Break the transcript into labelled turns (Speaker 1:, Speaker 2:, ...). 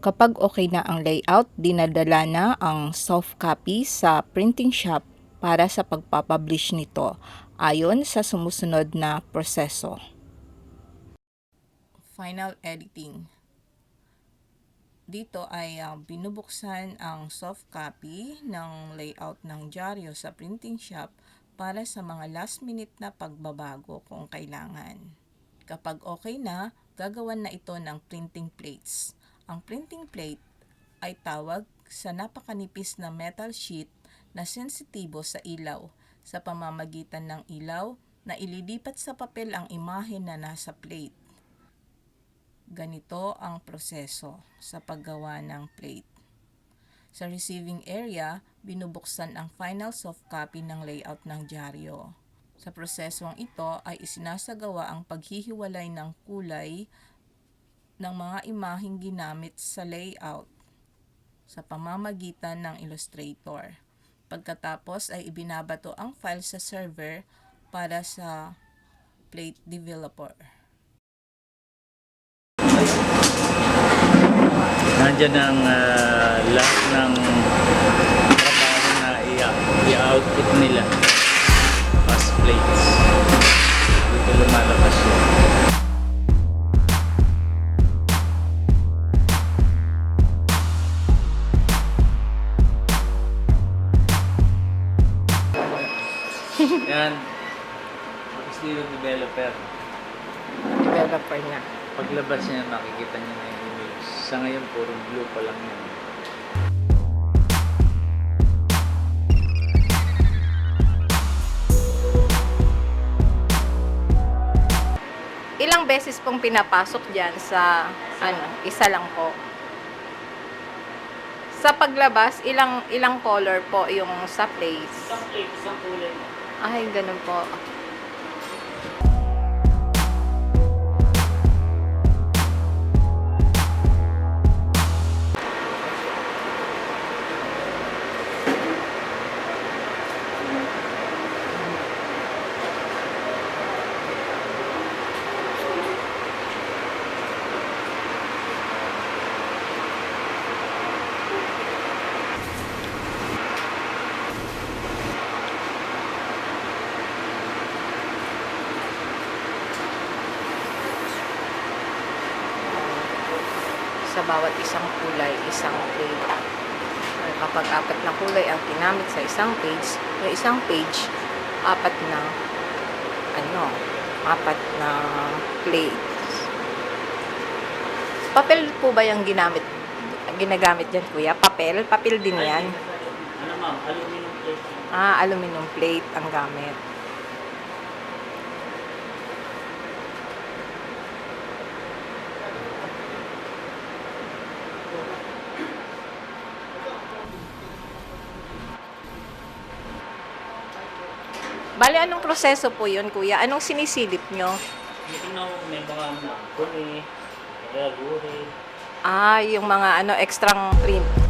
Speaker 1: Kapag okay na ang layout, dinadala na ang soft copy sa printing shop para sa pagpapublish nito ayon sa sumusunod na proseso. Final editing. Dito ay binubuksan ang soft copy ng layout ng dyaryo sa printing shop para sa mga last minute na pagbabago kung kailangan. Kapag okay na, gagawan na ito ng printing plates. Ang printing plate ay tawag sa napakanipis na metal sheet na sensitibo sa ilaw. Sa pamamagitan ng ilaw na ililipat sa papel ang imahe na nasa plate. Ganito ang proseso sa paggawa ng plate. Sa receiving area, binubuksan ang final soft copy ng layout ng dyaryo. Sa prosesong ito ay isinasagawa ang paghihiwalay ng kulay ng mga imaheng ginamit sa layout sa pamamagitan ng Illustrator. Pagkatapos ay ibinabato ang file sa server para sa plate developer.
Speaker 2: Nandiyan ang lahat ng trabaho na i-output nila as plates. Dito lumalabas yun. Yan. Tapos dito developer.
Speaker 1: Developer na.
Speaker 2: Paglabas niya, makikita niya na yung image. Sa ngayon, puro blue pa lang yan.
Speaker 1: Ilang beses pong pinapasok dyan sa, isa lang po. Sa paglabas, ilang color po yung sa place?
Speaker 2: Isang plate, isang kulay.
Speaker 1: Ay, ganun po. Sa bawat isang kulay, isang plate. Kapag apat na kulay ang ginamit sa isang page, apat na plates. Papel po ba yung ginagamit dyan, kuya? Papel din yan.
Speaker 2: Ano ma'am? Aluminum plate.
Speaker 1: Aluminum plate ang gamit. Bale, anong proseso po yun, kuya? Anong sinisilip nyo?
Speaker 2: Dito na may mga kuni, guhe.
Speaker 1: Yung mga extrang print.